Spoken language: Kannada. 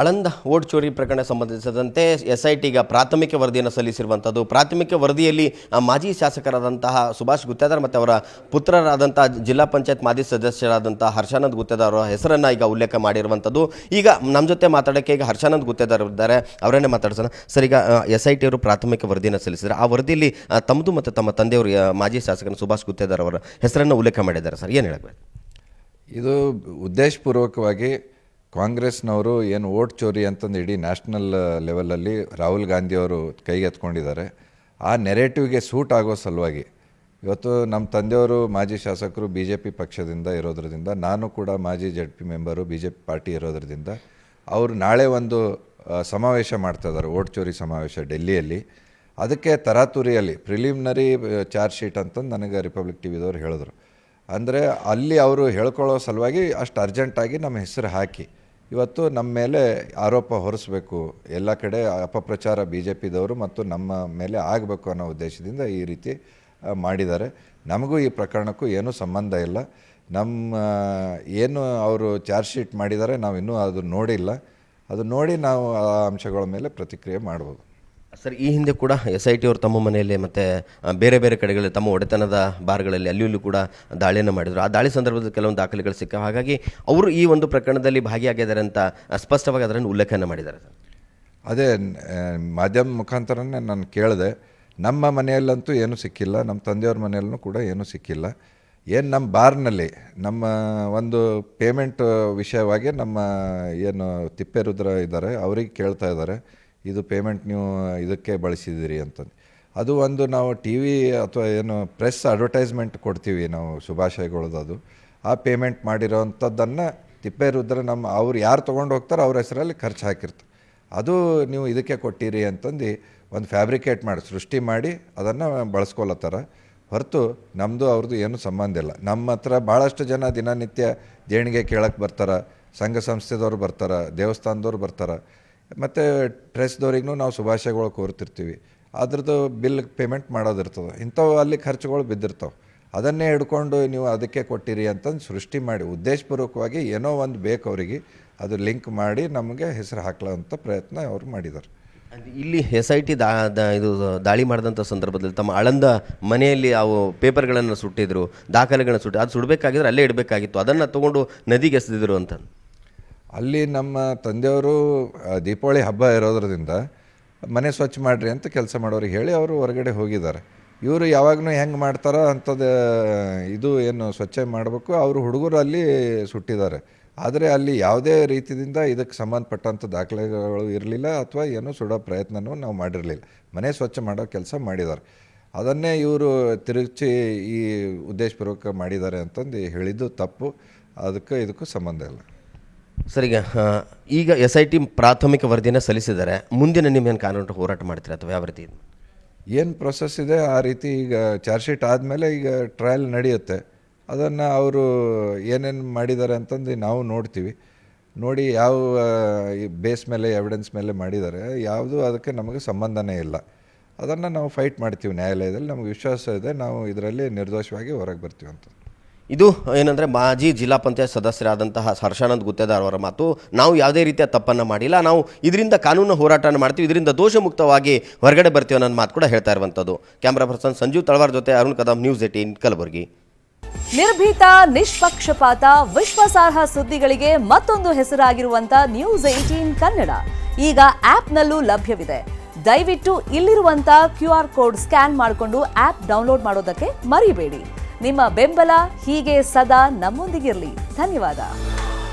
ಆಳಂದ ವೋಟ್ ಚೋರಿ ಪ್ರಕರಣ ಸಂಬಂಧಿಸಿದಂತೆ SITಗ ಪ್ರಾಥಮಿಕ ವರದಿಯನ್ನು ಸಲ್ಲಿಸಿರುವಂಥದ್ದು. ಪ್ರಾಥಮಿಕ ವರದಿಯಲ್ಲಿ ಮಾಜಿ ಶಾಸಕರಾದಂತಹ ಸುಭಾಷ್ ಗುತ್ತೇದಾರ್ ಮತ್ತು ಅವರ ಪುತ್ರರಾದಂಥ ಜಿಲ್ಲಾ ಪಂಚಾಯತ್ ಮಾಜಿ ಸದಸ್ಯರಾದಂಥ ಹರ್ಷಾನಂದ್ ಗುತ್ತೇದಾರ್ ಅವರ ಹೆಸರನ್ನು ಈಗ ಉಲ್ಲೇಖ ಮಾಡಿರುವಂಥದ್ದು. ಈಗ ನಮ್ಮ ಜೊತೆ ಮಾತಾಡೋಕ್ಕೆ ಈಗ ಹರ್ಷಾನಂದ್ ಗುತ್ತೇದಾರ್ ಇದ್ದಾರೆ, ಅವರನ್ನೇ ಮಾತಾಡ್ಸೋಣ. ಸರ್, ಈಗ SIT ಅವರು ಪ್ರಾಥಮಿಕ ವರದಿಯನ್ನು ಸಲ್ಲಿಸಿದ್ದಾರೆ. ಆ ವರದಿಯಲ್ಲಿ ತಮ್ಮದು ಮತ್ತು ತಮ್ಮ ತಂದೆಯವರು ಮಾಜಿ ಶಾಸಕರು ಸುಭಾಷ್ ಗುತ್ತೇದಾರ್ ಅವರ ಹೆಸರನ್ನು ಉಲ್ಲೇಖ ಮಾಡಿದ್ದಾರೆ. ಸರ್, ಏನು ಹೇಳಬೇಕು? ಇದು ಉದ್ದೇಶಪೂರ್ವಕವಾಗಿ ಕಾಂಗ್ರೆಸ್ನವರು ಏನು ವೋಟ್ ಚೋರಿ ಅಂತಂದು ಇಡೀ ನ್ಯಾಷನಲ್ ಲೆವೆಲಲ್ಲಿ ರಾಹುಲ್ ಗಾಂಧಿಯವರು ಕೈಗೆತ್ಕೊಂಡಿದ್ದಾರೆ. ಆ ನೆರೇಟಿವ್ಗೆ ಸೂಟ್ ಆಗೋ ಸಲುವಾಗಿ ಇವತ್ತು ನಮ್ಮ ತಂದೆಯವರು ಮಾಜಿ ಶಾಸಕರು BJP ಪಕ್ಷದಿಂದ ಇರೋದ್ರಿಂದ, ನಾನು ಕೂಡ ಮಾಜಿ ZP ಮೆಂಬರು BJP ಪಾರ್ಟಿ ಇರೋದ್ರಿಂದ ಅವರು ನಾಳೆ ಒಂದು ಸಮಾವೇಶ ಮಾಡ್ತಾಯಿದ್ದಾರೆ, ವೋಟ್ ಚೋರಿ ಸಮಾವೇಶ ಡೆಲ್ಲಿಯಲ್ಲಿ. ಅದಕ್ಕೆ ತರಾತುರಿಯಲ್ಲಿ ಪ್ರಿಲಿಮಿನರಿ ಚಾರ್ಜ್ ಶೀಟ್ ಅಂತಂದು ನನಗೆ ರಿಪಬ್ಲಿಕ್ TVದವ್ರು ಹೇಳಿದ್ರು. ಅಂದರೆ ಅಲ್ಲಿ ಅವರು ಹೇಳ್ಕೊಳ್ಳೋ ಸಲುವಾಗಿ ಅಷ್ಟು ಅರ್ಜೆಂಟಾಗಿ ನಮ್ಮ ಹೆಸರು ಹಾಕಿ ಇವತ್ತು ನಮ್ಮ ಮೇಲೆ ಆರೋಪ ಹೊರಿಸಬೇಕು, ಎಲ್ಲ ಕಡೆ ಅಪಪ್ರಚಾರ BJPದವರು ಮತ್ತು ನಮ್ಮ ಮೇಲೆ ಆಗಬೇಕು ಅನ್ನೋ ಉದ್ದೇಶದಿಂದ ಈ ರೀತಿ ಮಾಡಿದ್ದಾರೆ. ನಮಗೂ ಈ ಪ್ರಕರಣಕ್ಕೂ ಏನೂ ಸಂಬಂಧ ಇಲ್ಲ. ನಮ್ಮ ಏನು ಅವರು ಚಾರ್ಜ್ ಶೀಟ್ ಮಾಡಿದ್ದಾರೆ ನಾವು ಇನ್ನೂ ಅದು ನೋಡಿಲ್ಲ. ಅದು ನೋಡಿ ನಾವು ಆ ಅಂಶಗಳ ಮೇಲೆ ಪ್ರತಿಕ್ರಿಯೆ ಮಾಡ್ಬೋದು. ಸರ್, ಈ ಹಿಂದೆ ಕೂಡ SIT ಅವರು ತಮ್ಮ ಮನೆಯಲ್ಲಿ ಮತ್ತು ಬೇರೆ ಬೇರೆ ಕಡೆಗಳಲ್ಲಿ ತಮ್ಮ ಒಡೆತನದ ಬಾರ್ಗಳಲ್ಲಿ ಅಲ್ಲಿ ಕೂಡ ದಾಳಿಯನ್ನು ಮಾಡಿದರು. ಆ ದಾಳಿ ಸಂದರ್ಭದಲ್ಲಿ ಕೆಲವೊಂದು ದಾಖಲೆಗಳು ಸಿಕ್ಕ, ಹಾಗಾಗಿ ಅವರು ಈ ಒಂದು ಪ್ರಕರಣದಲ್ಲಿ ಭಾಗಿಯಾಗಿದ್ದಾರೆ ಅಂತ ಸ್ಪಷ್ಟವಾಗಿ ಅದನ್ನು ಉಲ್ಲೇಖನ ಮಾಡಿದ್ದಾರೆ. ಸರ್, ಅದೇ ಮಾಧ್ಯಮ ಮುಖಾಂತರನೇ ನಾನು ಕೇಳಿದೆ. ನಮ್ಮ ಮನೆಯಲ್ಲಂತೂ ಏನೂ ಸಿಕ್ಕಿಲ್ಲ, ನಮ್ಮ ತಂದೆಯವ್ರ ಮನೆಯಲ್ಲೂ ಕೂಡ ಏನೂ ಸಿಕ್ಕಿಲ್ಲ. ಏನು ನಮ್ಮ ಬಾರ್ನಲ್ಲಿ ನಮ್ಮ ಒಂದು ಪೇಮೆಂಟ್ ವಿಷಯವಾಗಿ ನಮ್ಮ ಏನು ತಿಪ್ಪೇರುದ್ರ ಇದ್ದಾರೆ ಅವರಿಗೆ ಕೇಳ್ತಾ ಇದ್ದಾರೆ, ಇದು ಪೇಮೆಂಟ್ ನೀವು ಇದಕ್ಕೆ ಬಳಸಿದ್ದೀರಿ ಅಂತಂದು. ಅದು ಒಂದು ನಾವು TV ಅಥವಾ ಏನು ಪ್ರೆಸ್ ಅಡ್ವರ್ಟೈಸ್ಮೆಂಟ್ ಕೊಡ್ತೀವಿ ನಾವು ಶುಭಾಶಯಗಳದ್ದು, ಅದು ಆ ಪೇಮೆಂಟ್ ಮಾಡಿರೋವಂಥದ್ದನ್ನು ತಿಪ್ಪೇರುದ್ರ ನಮ್ಮ ಅವ್ರು ಯಾರು ತೊಗೊಂಡು ಹೋಗ್ತಾರೋ ಅವ್ರ ಹೆಸರಲ್ಲಿ ಖರ್ಚು ಹಾಕಿರ್ತಾರೆ. ಅದು ನೀವು ಇದಕ್ಕೆ ಕೊಟ್ಟಿರಿ ಅಂತಂದು ಒಂದು ಫ್ಯಾಬ್ರಿಕೇಟ್ ಮಾಡಿ ಸೃಷ್ಟಿ ಮಾಡಿ ಅದನ್ನು ಬಳಸ್ಕೊಳತ್ತಾರ. ಹೊರತು ನಮ್ಮದು ಅವ್ರದ್ದು ಏನೂ ಸಂಬಂಧ ಇಲ್ಲ. ನಮ್ಮ ಹತ್ರ ಭಾಳಷ್ಟು ಜನ ದಿನನಿತ್ಯ ದೇಣಿಗೆ ಕೇಳಕ್ಕೆ ಬರ್ತಾರೆ, ಸಂಘ ಸಂಸ್ಥೆದವ್ರು ಬರ್ತಾರೆ, ದೇವಸ್ಥಾನದವ್ರು ಬರ್ತಾರೆ, ಮತ್ತು ಪ್ರೆಸ್ದವ್ರಿಗೂ ನಾವು ಶುಭಾಶಯಗಳು ಕೋರ್ತಿರ್ತೀವಿ. ಅದ್ರದ್ದು ಬಿಲ್ ಪೇಮೆಂಟ್ ಮಾಡೋದಿರ್ತದೆ. ಇಂಥವು ಅಲ್ಲಿ ಖರ್ಚುಗಳು ಬಿದ್ದಿರ್ತಾವೆ. ಅದನ್ನೇ ಹಿಡ್ಕೊಂಡು ನೀವು ಅದಕ್ಕೆ ಕೊಟ್ಟಿರಿ ಅಂತಂದು ಸೃಷ್ಟಿ ಮಾಡಿ ಉದ್ದೇಶಪೂರ್ವಕವಾಗಿ ಏನೋ ಒಂದು ಬೇಕು ಅವರಿಗೆ, ಅದು ಲಿಂಕ್ ಮಾಡಿ ನಮಗೆ ಹೆಸರು ಹಾಕ್ಲೋಂಥ ಪ್ರಯತ್ನ ಅವರು ಮಾಡಿದ್ದಾರೆ. ಇಲ್ಲಿ SIT ಇದು ದಾಳಿ ಮಾಡಿದಂಥ ಸಂದರ್ಭದಲ್ಲಿ ತಮ್ಮ ಆಳಂದ ಮನೆಯಲ್ಲಿ ಅವು ಪೇಪರ್ಗಳನ್ನು ಸುಟ್ಟಿದ್ರು, ದಾಖಲೆಗಳನ್ನು ಸುಟ್ಟು ಅದು ಸುಡಬೇಕಾಗಿದ್ರೆ ಅಲ್ಲೇ ಇಡಬೇಕಾಗಿತ್ತು, ಅದನ್ನು ತೊಗೊಂಡು ನದಿಗೆ ಎಸೆದಿದ್ರು ಅಂತ. ಅಲ್ಲಿ ನಮ್ಮ ತಂದೆಯವರು ದೀಪಾವಳಿ ಹಬ್ಬ ಇರೋದ್ರಿಂದ ಮನೆ ಸ್ವಚ್ಛ ಮಾಡಿರಿ ಅಂತ ಕೆಲಸ ಮಾಡೋರಿಗೆ ಹೇಳಿ ಅವರು ಹೊರಗಡೆ ಹೋಗಿದ್ದಾರೆ. ಇವರು ಯಾವಾಗಲೂ ಹೆಂಗೆ ಮಾಡ್ತಾರೋ ಅಂಥದ್ದು ಇದು ಏನು ಸ್ವಚ್ಛ ಮಾಡಬೇಕು, ಅವರು ಹುಡುಗರು ಅಲ್ಲಿ ಸುಟ್ಟಿದ್ದಾರೆ. ಆದರೆ ಅಲ್ಲಿ ಯಾವುದೇ ರೀತಿಯಿಂದ ಇದಕ್ಕೆ ಸಂಬಂಧಪಟ್ಟಂಥ ದಾಖಲೆಗಳು ಇರಲಿಲ್ಲ ಅಥವಾ ಏನೂ ಸುಡೋ ಪ್ರಯತ್ನವೂ ನಾವು ಮಾಡಿರಲಿಲ್ಲ. ಮನೆ ಸ್ವಚ್ಛ ಮಾಡೋ ಕೆಲಸ ಮಾಡಿದ್ದಾರೆ. ಅದನ್ನೇ ಇವರು ತಿರುಚಿ ಈ ಉದ್ದೇಶಪೂರ್ವಕ ಮಾಡಿದ್ದಾರೆ ಅಂತಂದು ಹೇಳಿದ್ದು ತಪ್ಪು. ಅದಕ್ಕೆ ಇದಕ್ಕೂ ಸಂಬಂಧ ಇಲ್ಲ. ಸರ್, ಈಗ SIT ಪ್ರಾಥಮಿಕ ವರದಿಯನ್ನು ಸಲ್ಲಿಸಿದ್ದಾರೆ. ಮುಂದಿನ ನಿಮ್ಮೇನು ಕಾನೂನು ಹೋರಾಟ ಮಾಡ್ತೀರಾ ಅಥವಾ ಯಾವ ರೀತಿ? ಏನು ಪ್ರೊಸೆಸ್ ಇದೆ ಆ ರೀತಿ. ಈಗ ಚಾರ್ಜ್ ಶೀಟ್ ಆದಮೇಲೆ ಈಗ ಟ್ರಯಲ್ ನಡೆಯುತ್ತೆ. ಅದನ್ನು ಅವರು ಏನೇನು ಮಾಡಿದ್ದಾರೆ ಅಂತಂದು ನಾವು ನೋಡ್ತೀವಿ. ನೋಡಿ ಯಾವ ಬೇಸ್ ಮೇಲೆ ಎವಿಡೆನ್ಸ್ ಮೇಲೆ ಮಾಡಿದ್ದಾರೆ, ಯಾವುದು ಅದಕ್ಕೆ ನಮಗೆ ಸಂಬಂಧನೇ ಇಲ್ಲ. ಅದನ್ನು ನಾವು ಫೈಟ್ ಮಾಡ್ತೀವಿ ನ್ಯಾಯಾಲಯದಲ್ಲಿ. ನಮಗೆ ವಿಶ್ವಾಸ ಇದೆ ನಾವು ಇದರಲ್ಲಿ ನಿರ್ದೋಷವಾಗಿ ಹೊರಗೆ ಬರ್ತೀವಿ ಅಂತ. ಇದು ಏನಂದರೆ ಮಾಜಿ ಜಿಲ್ಲಾ ಪಂಚಾಯತ್ ಸದಸ್ಯರಾದಂತಹ ಹರ್ಷಾನಂದ್ ಗುತ್ತೇದಾರ್ ಅವರ ಮಾತು. ನಾವು ಯಾವುದೇ ರೀತಿಯ ತಪ್ಪನ್ನು ಮಾಡಿಲ್ಲ, ನಾವು ಇದರಿಂದ ಕಾನೂನು ಹೋರಾಟನ ಮಾಡ್ತೀವಿ, ಇದರಿಂದ ದೋಷಮುಕ್ತವಾಗಿ ಹೊರಗಡೆ ಬರ್ತೀವಿ ಅನ್ನೋ ಮಾತು ಕೂಡ ಹೇಳ್ತಾ ಇರುವಂಥದ್ದು. ಕ್ಯಾಮ್ರಾ ಪರ್ಸನ್ ಸಂಜೀವ್ ತಳವಾರ್ ಜೊತೆ ಅರುಣ್ ಕದಂ, ನ್ಯೂಸ್ 18 ಕಲಬುರಗಿ. ನಿರ್ಭೀತ, ನಿಷ್ಪಕ್ಷಪಾತ, ವಿಶ್ವಾಸಾರ್ಹ ಸುದ್ದಿಗಳಿಗೆ ಮತ್ತೊಂದು ಹೆಸರಾಗಿರುವಂತ ನ್ಯೂಸ್ 18 ಕನ್ನಡ ಈಗ ಆಪ್ನಲ್ಲೂ ಲಭ್ಯವಿದೆ. ದಯವಿಟ್ಟು ಇಲ್ಲಿರುವಂತ QR ಕೋಡ್ ಸ್ಕ್ಯಾನ್ ಮಾಡಿಕೊಂಡು ಆಪ್ ಡೌನ್ಲೋಡ್ ಮಾಡೋದಕ್ಕೆ ಮರಿಬೇಡಿ. ನಿಮ್ಮ ಬೆಂಬಲ ಹೀಗೆ ಸದಾ ನಮ್ಮೊಂದಿಗಿರಲಿ. ಧನ್ಯವಾದ.